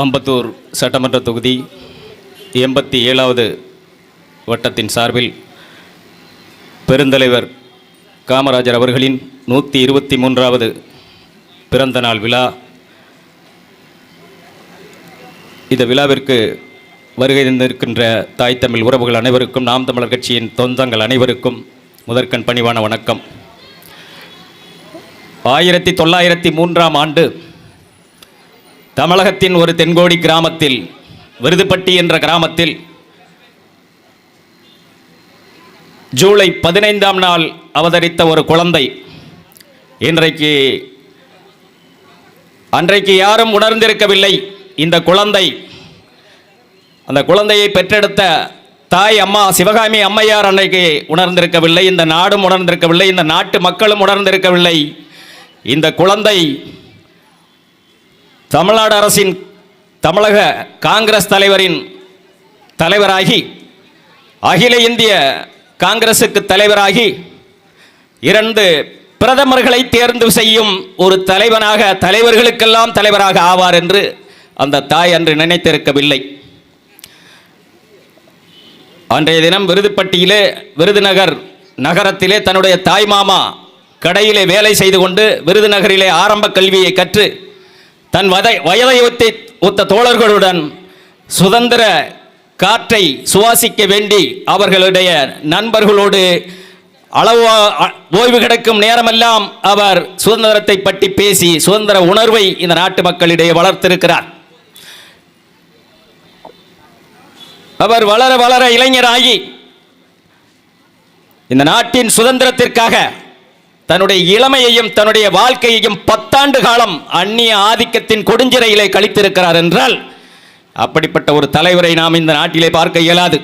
அம்பத்தூர் சட்டமன்ற தொகுதி 87வது வட்டத்தின் சார்பில் பெருந்தலைவர் காமராஜர் அவர்களின் 123வது பிறந்த நாள் விழா. இந்த விழாவிற்கு வருகை தந்திருக்கின்ற தாய் தமிழ் உறவுகள் அனைவருக்கும், நாம் தமிழர் கட்சியின் தொந்தங்கள் அனைவருக்கும் முதற்கண் பணிவான வணக்கம். 1903ஆம் ஆண்டு தமிழகத்தின் ஒரு தென்கோடி கிராமத்தில், விருதுப்பட்டி என்ற கிராமத்தில் ஜூலை 15ஆம் நாள் அவதரித்த ஒரு குழந்தை அன்றைக்கு யாரும் உணர்ந்திருக்கவில்லை. இந்த குழந்தை, அந்த குழந்தையை பெற்றெடுத்த தாய் அம்மா சிவகாமி அம்மையார் அன்றைக்கு உணர்ந்திருக்கவில்லை. இந்த நாடும் உணர்ந்திருக்கவில்லை. இந்த நாட்டு மக்களும் உணர்ந்திருக்கவில்லை. இந்த குழந்தை தமிழ்நாடு அரசின், தமிழக காங்கிரஸ் தலைவரின் தலைவராகி, அகில இந்திய காங்கிரசுக்கு தலைவராகி, 2 பிரதமர்களை தேர்ந்து செய்யும் ஒரு தலைவனாக, தலைவர்களுக்கெல்லாம் தலைவராக ஆவார் என்று அந்த தாய் அன்று நினைத்திருக்கவில்லை. அன்றைய தினம் விருதுப்பட்டியிலே, விருதுநகர் நகரத்திலே தன்னுடைய தாய் மாமா கடையிலே வேலை செய்து கொண்டு விருதுநகரிலே ஆரம்ப கல்வியை கற்று தன் வயதை ஒத்த தோழர்களுடன் சுதந்திர காற்றை சுவாசிக்க வேண்டி அவர்களுடைய நண்பர்களோடு ஓய்வு கிடைக்கும் நேரமெல்லாம் அவர் சுதந்திரத்தை பற்றி பேசி சுதந்திர உணர்வை இந்த நாட்டு மக்களிடையே வளர்த்திருக்கிறார். அவர் வளர வளர இளைஞராகி இந்த நாட்டின் சுதந்திரத்திற்காக தன்னுடைய இளமையையும் தன்னுடைய வாழ்க்கையையும் 10 ஆண்டு காலம் அந்நிய ஆதிக்கத்தின் கொடுஞ்சிறையிலே கழித்திருக்கிறார் என்றால், அப்படிப்பட்ட ஒரு தலைவரை நாம் இந்த நாட்டிலே பார்க்க இயலாது.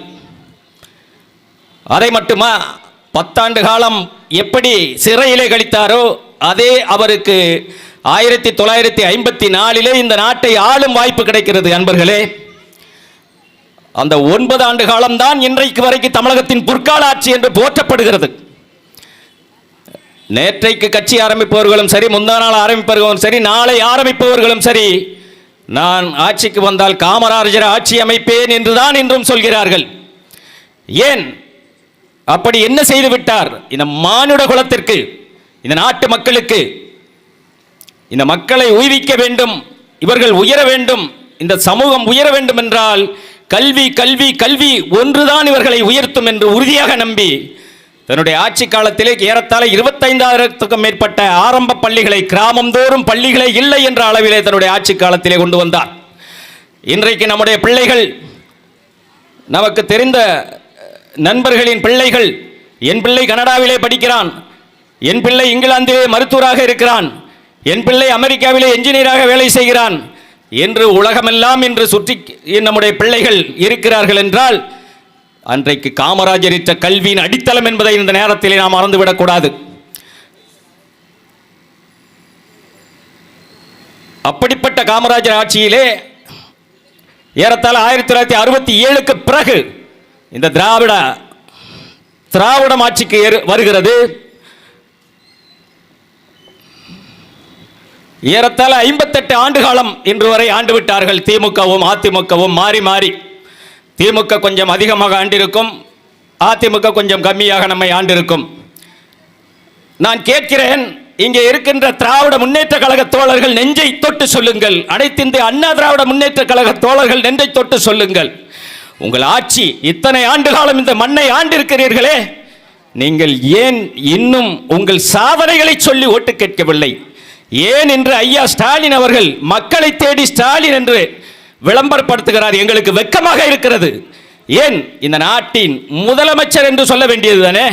அதை மட்டுமா, 10 ஆண்டு காலம் எப்படி சிறையிலே கழித்தாரோ அதே அவருக்கு 1954 இந்த நாட்டை ஆளும் வாய்ப்பு கிடைக்கிறது. அன்பர்களே, அந்த 9 ஆண்டு காலம்தான் இன்றைக்கு வரைக்கும் தமிழகத்தின் பொற்கால ஆட்சி என்று போற்றப்படுகிறது. நேற்றைக்கு கட்சி ஆரம்பிப்பவர்களும் சரி, முந்தா நாள் ஆரம்பிப்பவர்களும் சரி, நாளை ஆரம்பிப்பவர்களும் சரி, நான் ஆட்சிக்கு வந்தால் காமராஜர் ஆட்சி அமைப்பேன் என்றுதான் இன்றும் சொல்கிறார்கள். ஏன் அப்படி என்ன செய்து விட்டார்? இந்த மானுட குலத்திற்கு, இந்த நாட்டு மக்களுக்கு, இந்த மக்களை உய்விக்க வேண்டும், இவர்கள் உயர வேண்டும், இந்த சமூகம் உயர வேண்டும் என்றால் கல்வி கல்வி கல்வி ஒன்றுதான் இவர்களை உயர்த்தும் என்று உறுதியாக நம்பி தன்னுடைய ஆட்சி காலத்திலே ஏறத்தாழ 25,000க்கும் மேற்பட்ட ஆரம்ப பள்ளிகளை, கிராமந்தோறும் பள்ளிகளே இல்லை என்ற அளவிலே தன்னுடைய ஆட்சி காலத்திலே கொண்டு வந்தார். இன்றைக்கு நம்முடைய பிள்ளைகள், நமக்கு தெரிந்த நண்பர்களின் பிள்ளைகள், என் பிள்ளை கனடாவிலே படிக்கிறான், என் பிள்ளை இங்கிலாந்திலே மருத்துவராக இருக்கிறான், என் பிள்ளை அமெரிக்காவிலே என்ஜினியராக வேலை செய்கிறான் என்று உலகமெல்லாம் இன்று சுற்றி நம்முடைய பிள்ளைகள் இருக்கிறார்கள் என்றால், அன்றைக்கு காமராஜர் இட்ட கல்வியின் அடித்தளம் என்பதை இந்த நேரத்தில் நாம் மறந்துவிடக்கூடாது. அப்படிப்பட்ட காமராஜர் ஆட்சியிலே ஏறத்தாழ 1967க்கு பிறகு இந்த திராவிடம் ஆட்சிக்கு வருகிறது. ஏறத்தாழ 58 ஆண்டு காலம் இன்று வரை ஆண்டு விட்டார்கள். திமுகவும் அதிமுகவும் மாறி மாறி, திமுக கொஞ்சம் அதிகமாக ஆண்டிருக்கும், அதிமுக கொஞ்சம் கம்மியாக நம்மை ஆண்டிருக்கும். நான் கேட்கிறேன், இங்கே இருக்கின்ற திராவிட முன்னேற்ற கழக தோழர்கள் நெஞ்சை தொட்டு சொல்லுங்கள். அனைத்து இந்திய அண்ணா திராவிட முன்னேற்ற கழக தோழர்கள் நெஞ்சை தொட்டு சொல்லுங்கள். உங்கள் ஆட்சி இத்தனை ஆண்டு காலம் இந்த மண்ணை ஆண்டிருக்கிறீர்களே, நீங்கள் ஏன் இன்னும் உங்கள் சாதனைகளை சொல்லி ஓட்டு கேட்கவில்லை? ஏன் என்று ஐயா ஸ்டாலின் அவர்கள் மக்களை தேடி ஸ்டாலின் என்று விளம்பரப்படுத்துகிறார்? எங்களுக்கு வெட்கமாக இருக்கிறது. ஏன் இந்த நாட்டின் முதலமைச்சர் என்று சொல்ல வேண்டியது தானே?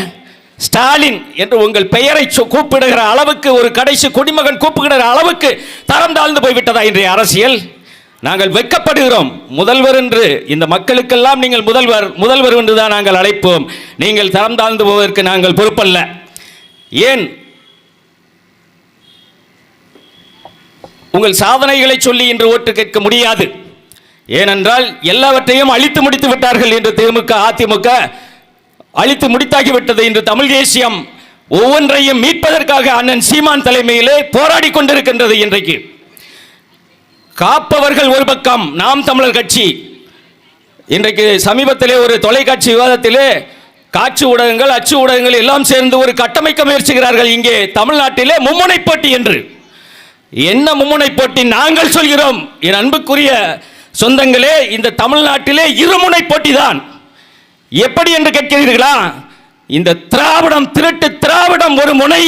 ஸ்டாலின் என்று உங்கள் பெயரை கூப்பிடுகிற அளவுக்கு, ஒரு கடைசி குடிமகன் கூப்பிடுகிற அளவுக்கு தரம் தாழ்ந்து போய்விட்டதா இன்றைய அரசியல்? நாங்கள் வெட்கப்படுகிறோம். முதல்வர் என்று இந்த மக்களுக்கெல்லாம் நீங்கள் முதல்வர் என்று தான் நாங்கள் அழைப்போம். நீங்கள் தரம் தாழ்ந்து போவதற்கு நாங்கள் பொறுப்பல்ல. ஏன் உங்கள் சாதனைகளை சொல்லி இன்று ஓட்டு கேட்க முடியாது? ஏனென்றால் எல்லாவற்றையும் அழித்து முடித்து விட்டார்கள். இன்று திமுக அதிமுக அழித்து முடித்தாகிவிட்டது. இன்று தமிழ் தேசியம் ஒவ்வொன்றையும் மீட்பதற்காக அண்ணன் சீமான் தலைமையிலே போராடி கொண்டிருக்கின்றது. இன்றைக்கு காப்பவர்கள் ஒரு பக்கம் நாம் தமிழர் கட்சி. இன்றைக்கு சமீபத்திலே ஒரு தொலைக்காட்சி விவாதத்திலே காட்சி ஊடகங்கள், அச்சு ஊடகங்கள் எல்லாம் சேர்ந்து ஒரு கட்டமைக்க முயற்சிக்கிறார்கள். இங்கே தமிழ்நாட்டிலே மும்முனை போட்டி என்று. என்ன மும்முனை போட்டி? நாங்கள் சொல்கிறோம் என் அன்புக்குரிய சொந்தங்களே, இந்த தமிழ்நாட்டிலே இருமுனை போட்டி தான். எப்படி என்று கேட்கிறீர்களா? இந்த திராவிடம், திருட்டு திராவிடம் ஒரு முனை,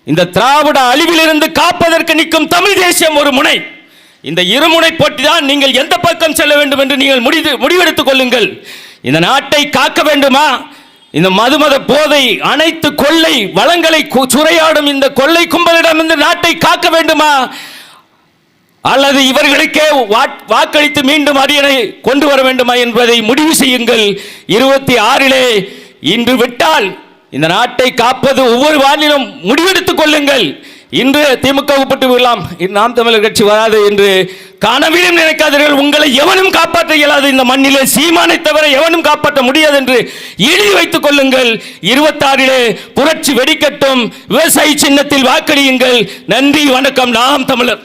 இந்த திராவிட அழிவிலிருந்து காப்பதற்கு நிற்கும் தமிழ் தேசியம் ஒரு முனை. இந்த இருமுனை போட்டி தான். நீங்கள் எந்த பக்கம் செல்ல வேண்டும் என்று நீங்கள் முடிவெடுத்துக் கொள்ளுங்கள். இந்த நாட்டை காக்க வேண்டுமா? இந்த மதுமத போதை அனைத்து கொள்ளை வளங்களை சுரையாடும் இந்த கொள்ளை கும்பலிடம் இந்த நாட்டை காக்க வேண்டுமா? அல்லது இவர்களுக்கே வாக்களித்து மீண்டும் அரியணை கொண்டு வர வேண்டுமா என்பதை முடிவு செய்யுங்கள். 26 இன்று விட்டால் இந்த நாட்டை காப்பது ஒவ்வொரு வானிலும் முடிவெடுத்துக் கொள்ளுங்கள். இன்று திமுக விட்டு விடலாம், நாம் தமிழர் கட்சி வராது என்று கனவிலும் நினைக்காதீர்கள். உங்களை எவனும் காப்பாற்ற இயலாது. இந்த மண்ணிலே சீமானை தவிர எவனும் காப்பாற்ற முடியாது என்று எழுதி வைத்துக் கொள்ளுங்கள். 26 புரட்சி வெடிக்கட்டும். விவசாயி சின்னத்தில் வாக்களியுங்கள். நன்றி, வணக்கம். நாம் தமிழர்.